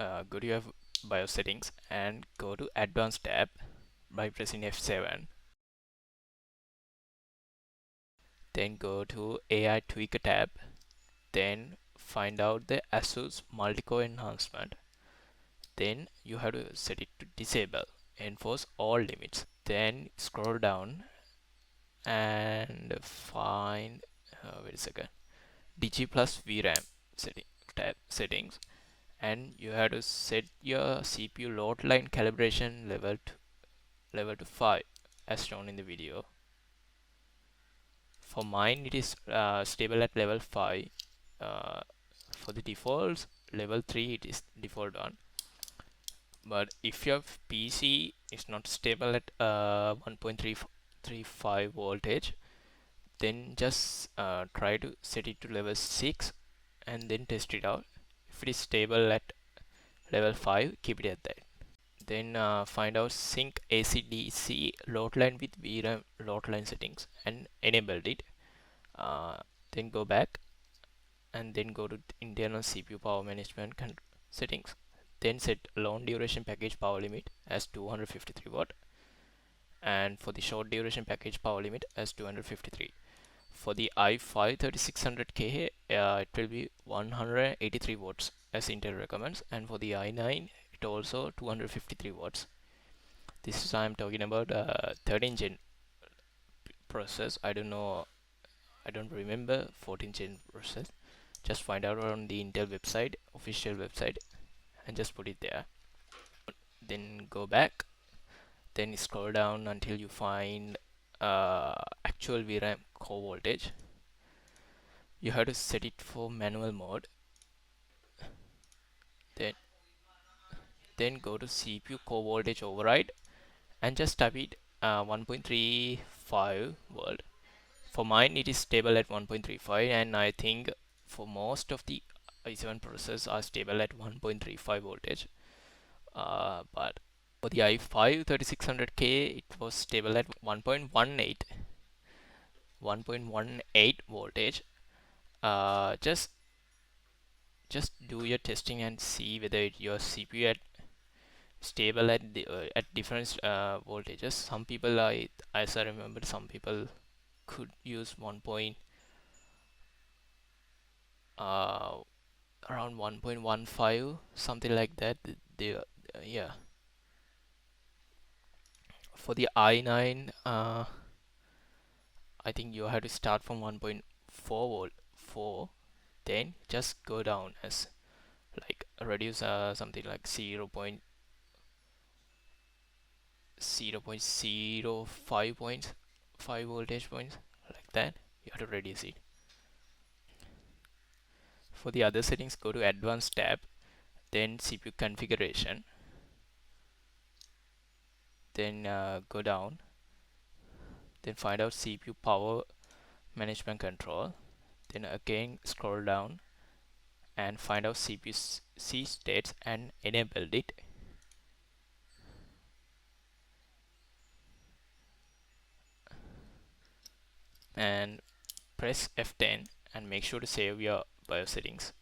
go to your BIOS settings and go to Advanced tab by pressing F7. Then go to AI Tweaker tab. Then find out the Asus multi-core enhancement. Then you have to set it to disable, enforce all limits. Then scroll down and find wait a second, Digi plus VRAM tab settings, and you have to set your CPU load line calibration level to 5 as shown in the video. For mine it is stable at level 5. For the defaults, level 3 it is default on. But if your PC is not stable at 1.35 voltage, then just try to set it to level 6 and then test it out. If it is stable at level 5, keep it at that. Then find out sync AC/DC load line with VRAM load line settings and enabled it. Then go back and then go to internal CPU power management settings. Then set long duration package power limit as 253 watt, and for the short duration package power limit as 253. For the i5 3600K, it will be 183 watts as Intel recommends, and for the i9 it also 253 watts. This is I'm talking about 13th gen process. I don't remember 14th gen process. Just find out on the Intel website, official website, and just put it there. Then go back, then scroll down until you find actual VRAM core voltage. You have to set it for manual mode. Then go to CPU core voltage override and just type it 1.35 volt. For mine it is stable at 1.35, and I think for most of the i7 processors are stable at 1.35 voltage. But for the i5 3600K it was stable at 1.18 voltage. Just do your testing and see whether your CPU at stable at different voltages. Some people, as I remember, some people could use around 1.15, something like that. Yeah. For the i9, I think you have to start from 1.4 volt, then just go down as like reduce something like 0.05 points, 5 voltage points, like that. You have to reduce it. For the other settings, go to Advanced tab, then CPU configuration, then go down, then find out CPU power management control, then again scroll down and find out CPU C states and enabled it. And press F10 and make sure to save your BIOS settings.